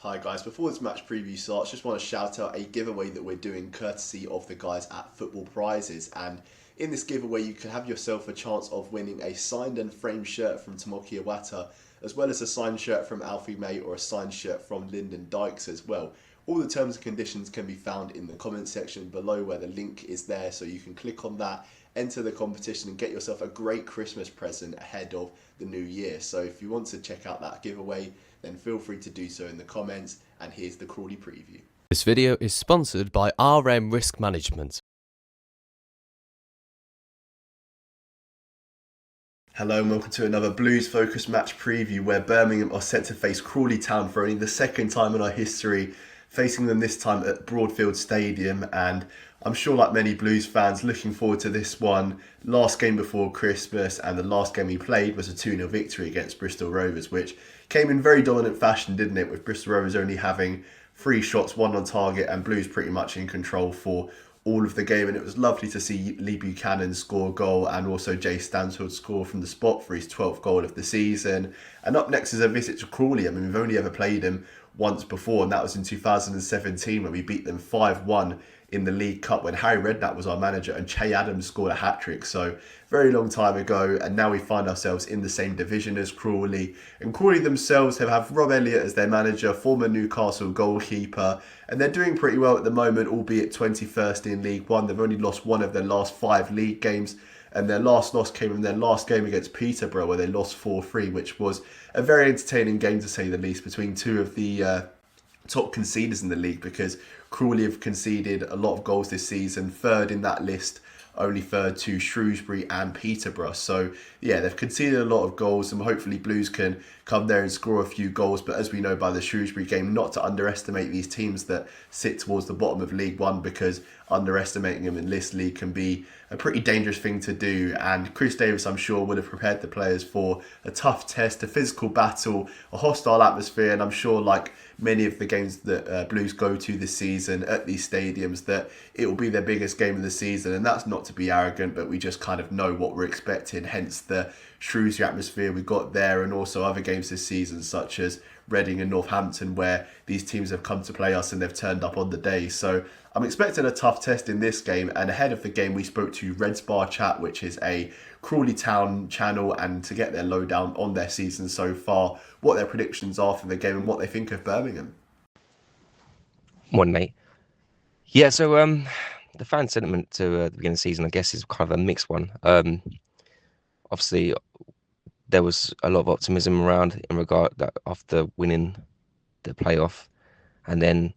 Hi guys, before this match preview starts, just want to shout out a giveaway that we're doing courtesy of the guys at Football Prizes. And in this giveaway, you can have yourself a chance of winning a signed and framed shirt from Tomoki Iwata, as well as a signed shirt from Alfie May or a signed shirt from Lyndon Dykes as well. All the terms and conditions can be found in the comment section below where the link is there, so you can click on that, enter the competition and get yourself a great Christmas present ahead of the new year. So if you want to check out that giveaway, then feel free to do so in the comments, and here's the Crawley preview. This video is sponsored by RM Risk Management. Hello and welcome to another Blues focused match preview where Birmingham are set to face Crawley Town for only the second time in our history, facing them this time at Broadfield Stadium. And I'm sure, like many Blues fans, looking forward to this one. Last game before Christmas, and the last game we played was a 2-0 victory against Bristol Rovers, which came in very dominant fashion, didn't it? With Bristol Rovers only having 3 shots, 1 on target, and Blues pretty much in control for all of the game. And it was lovely to see Lee Buchanan score a goal and also Jay Stansfield score from the spot for his 12th goal of the season. And up next is a visit to Crawley. I mean, we've only ever played him once before, and that was in 2017 when we beat them 5-1 in the League Cup when Harry Redknapp was our manager and Che Adams scored a hat-trick. So very long time ago, and now we find ourselves in the same division as Crawley. And Crawley themselves have Rob Elliott as their manager, former Newcastle goalkeeper, and they're doing pretty well at the moment, albeit 21st in League One. They've only lost one of their last 5 league games, and their last loss came in their last game against Peterborough, where they lost 4-3, which was a very entertaining game to say the least, between two of the top conceders in the league, because Crawley have conceded a lot of goals this season, third in that list, only third to Shrewsbury and Peterborough. So yeah, they've conceded a lot of goals, and hopefully Blues can come there and score a few goals. But as we know by the Shrewsbury game, not to underestimate these teams that sit towards the bottom of League One, because underestimating them in this league can be a pretty dangerous thing to do. And Chris Davis, I'm sure, would have prepared the players for a tough test, a physical battle, a hostile atmosphere. And I'm sure, like many of the games that Blues go to this season at these stadiums, that it will be their biggest game of the season. And that's not to be arrogant, but we just kind of know what we're expecting, hence the Shrewsbury atmosphere we got there, and also other games this season such as Reading and Northampton, where these teams have come to play us and they've turned up on the day. So I'm expecting a tough test in this game. And ahead of the game, we spoke to Reds Bar Chat, which is a Crawley Town channel, and to get their lowdown on their season so far, what their predictions are for the game and what they think of Birmingham. Morning, mate. Yeah, so the fan sentiment to the beginning of the season, I guess, is kind of a mixed one. Obviously, there was a lot of optimism around in regard that after winning the playoff, and then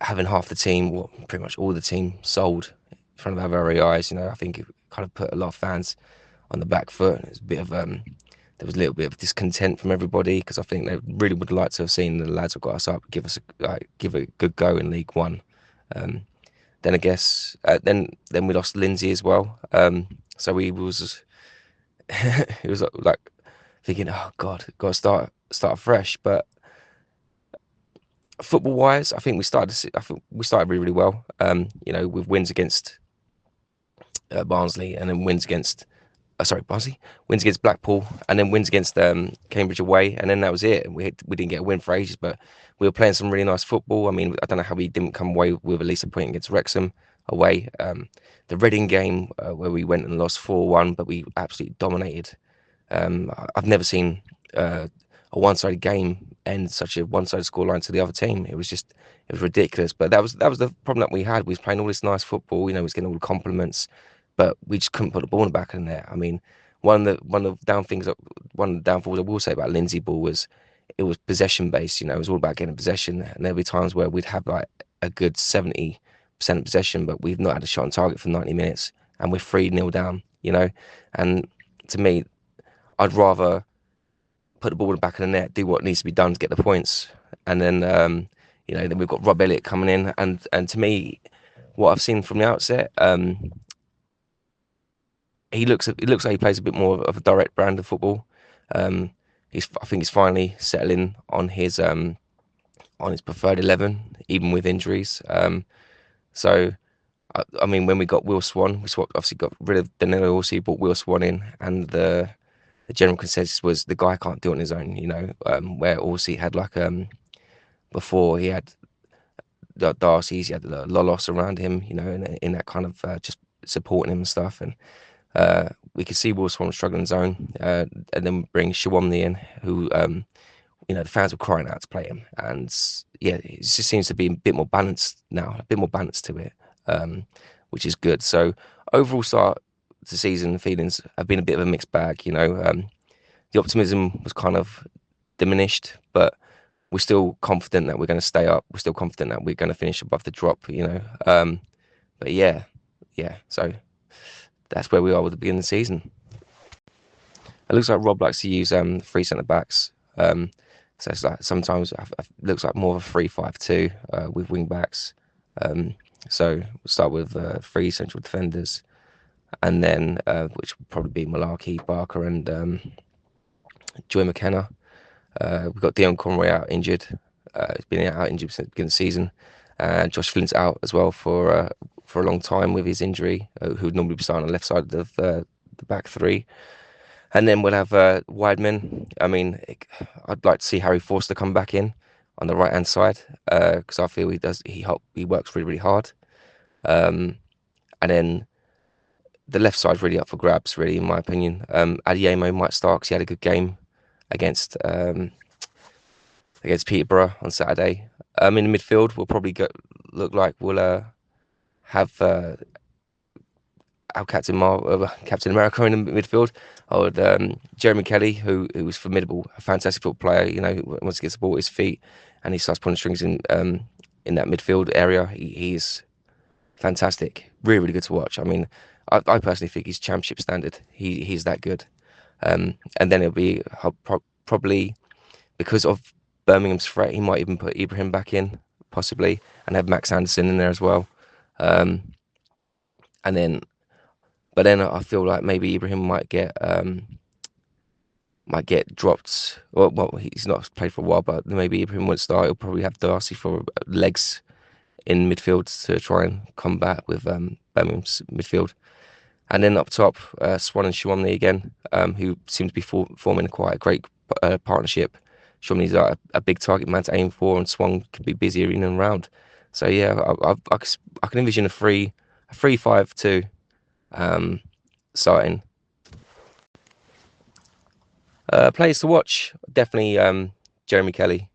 having half the team, well, pretty much all the team, sold in front of our very eyes. You know, I think it kind of put a lot of fans on the back foot. It was a bit of there was a little bit of discontent from everybody, because I think they really would like to have seen the lads who got us up give it a good go in League One. Then I guess then we lost Lindsay as well. So we was it was like thinking, oh God, got to start fresh. But football wise, I think we started really, really well. You know, with wins against Barnsley, and then wins against wins against Blackpool, and then wins against Cambridge away, and then that was it. We didn't get a win for ages, but we were playing some really nice football. I mean, I don't know how we didn't come away with at least a point against Wrexham away. The Reading game where we went and lost 4-1, but we absolutely dominated. I've never seen a one-sided game end such a one-sided scoreline to the other team. It was ridiculous. But that was the problem that we had. We was playing all this nice football, you know, we was getting all the compliments, but we just couldn't put the ball in the back in there. I mean, one of the downfalls I will say about Lindsay Ball was it was possession based. You know, it was all about getting possession, and there'd be times where we'd have like a good 70% possession, but we've not had a shot on target for 90 minutes, and we're 3-0 down. You know, and to me, I'd rather put the ball in the back of the net, do what needs to be done to get the points, and then you know, then we've got Rob Elliott coming in, and to me, what I've seen from the outset, it looks like he plays a bit more of a direct brand of football. I think he's finally settling on his preferred 11, even with injuries. So I mean, when we got Will Swan, obviously got rid of Danilo, also brought Will Swan in, and the the general consensus was the guy can't do it on his own. Where also he had like before he had the Darcy's, he had the Lolos around him, in that kind of just supporting him and stuff. And we could see Will Swan struggling his own, and then bring Shawomni in, who the fans were crying out to play him. And yeah, it just seems to be a bit more balanced now, a bit more balance to it, which is good. So overall start to season feelings have been a bit of a mixed bag. The optimism was kind of diminished, but we're still confident that we're going to stay up. We're still confident that we're going to finish above the drop. But yeah. So that's where we are with the beginning of the season. It looks like Rob likes to use three centre backs. So it's like sometimes it looks like more of a 3-5-2 with wing backs. So we'll start with three central defenders, and then which will probably be Malarkey, Barker, and Joy McKenna. We've got Dion Conroy out injured. He's been out injured since the beginning of the season. And Josh Flint's out as well for a long time with his injury, who would normally be starting on the left side of the back three. And then we'll have Wideman. I mean, I'd like to see Harry Forster come back in on the right hand side, because I feel he works really, really hard. And then the left side's really up for grabs, really, in my opinion. Adiemo might start because he had a good game against Peterborough on Saturday. In the midfield, we'll probably look like we'll have our Captain America in the midfield, or Jeremy Kelly, who was formidable, a fantastic football player. Once he gets the ball at his feet and he starts pulling strings in that midfield area, he's fantastic. Really, really good to watch. I mean, I personally think he's championship standard. He's that good. And then it'll be probably because of Birmingham's threat, he might even put Ibrahim back in, possibly, and have Max Anderson in there as well. But then I feel like maybe Ibrahim might get dropped. Well, he's not played for a while, but maybe Ibrahim won't start. He'll probably have Darcy for legs in midfield to try and combat with Birmingham's midfield. And then up top, Swan and Shawomni again, who seem to be forming quite a great partnership. Shawomni's a big target man to aim for, and Swan could be busier in and around. So yeah, I can envision a 3-5-2 starting. Players to watch, definitely Jeremy Kelly.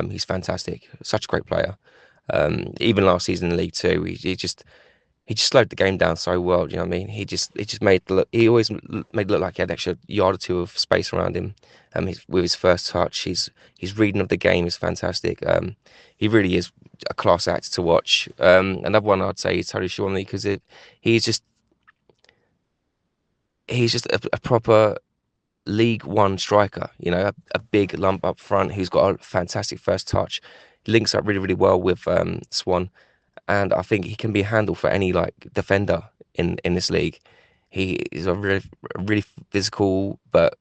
He's fantastic, such a great player. Even last season in League Two, he just slowed the game down so well. Do you know what I mean? He always made it look like he had an extra yard or two of space around him. With his first touch, his reading of the game is fantastic. He really is a class act to watch. Another one I'd say is Tony Shawomni, because he's just a proper League One striker. A big lump up front who's got a fantastic first touch. Links up really, really well with Swan. And I think he can be a handle for any defender in this league. He is a really, really physical, but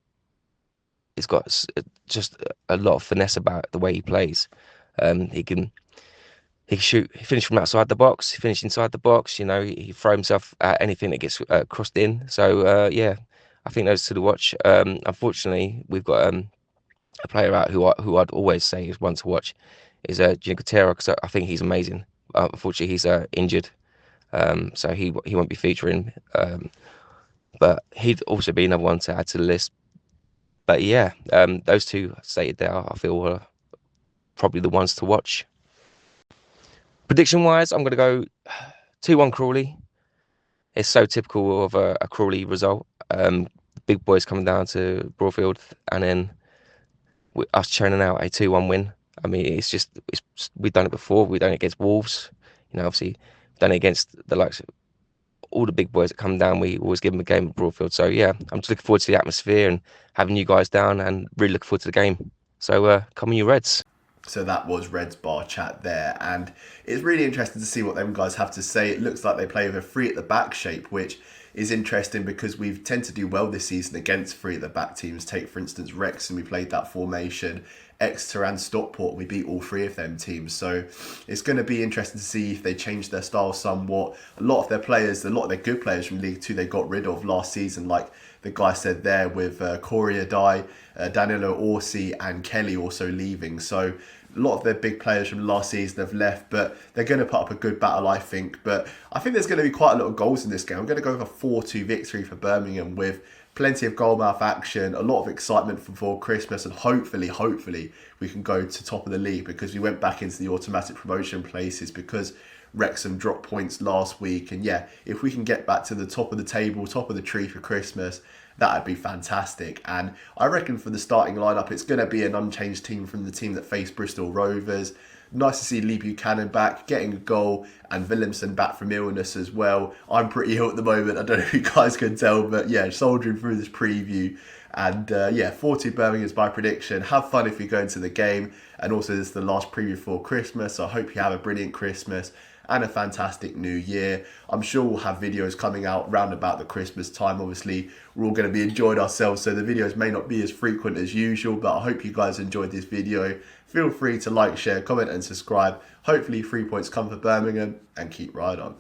he's got just a lot of finesse about the way he plays. He can shoot, he finish from outside the box, he finish inside the box. He throw himself at anything that gets crossed in. So yeah, I think those two to watch. Unfortunately, we've got a player out who I'd always say is one to watch is Gino Gutierrez, because I think he's amazing. Unfortunately, he's injured, so he won't be featuring. But he'd also be another one to add to the list. But yeah, those two stated there, I feel, are probably the ones to watch. Prediction-wise, I'm going to go 2-1 Crawley. It's so typical of a Crawley result. Big boys coming down to Broadfield, and then us churning out a 2-1 win. I mean, we've done it before. We've done it against Wolves. Obviously, we've done it against the likes of all the big boys that come down. We always give them a game at Broadfield. So yeah, I'm just looking forward to the atmosphere and having you guys down, and really looking forward to the game. So come on, you Reds. So that was Reds Bar Chat there, and it's really interesting to see what them guys have to say. It looks like they play with a three at the back shape, which is interesting because we've tend to do well this season against three at the back teams. Take, for instance, Wrexham, we played that formation, Exeter and Stockport. We beat all three of them teams. So it's going to be interesting to see if they change their style somewhat. A lot of their players, a lot of their good players from League Two, they got rid of last season, like the guy said there, with Corey Adai, Danilo Orsi and Kelly also leaving. So a lot of their big players from last season have left, but they're going to put up a good battle, I think. But I think there's going to be quite a lot of goals in this game. I'm going to go with a 4-2 victory for Birmingham with plenty of goalmouth action, a lot of excitement before Christmas, and hopefully we can go to top of the league, because we went back into the automatic promotion places because Wrexham dropped points last week. And yeah, if we can get back to the top of the table, top of the tree for Christmas, that'd be fantastic. And I reckon for the starting lineup, it's going to be an unchanged team from the team that faced Bristol Rovers. Nice to see Lee Buchanan back, getting a goal, and Williamson back from illness as well. I'm pretty ill at the moment. I don't know if you guys can tell, but yeah, soldiering through this preview. And yeah, 4-2 Birmingham is my prediction. Have fun if you go into the game. And also, this is the last preview for Christmas. So I hope you have a brilliant Christmas and a fantastic new year. I'm sure we'll have videos coming out round about the Christmas time. Obviously, we're all going to be enjoying ourselves, so the videos may not be as frequent as usual, but I hope you guys enjoyed this video. Feel free to like, share, comment and subscribe. Hopefully 3 points come for Birmingham, and keep riding on.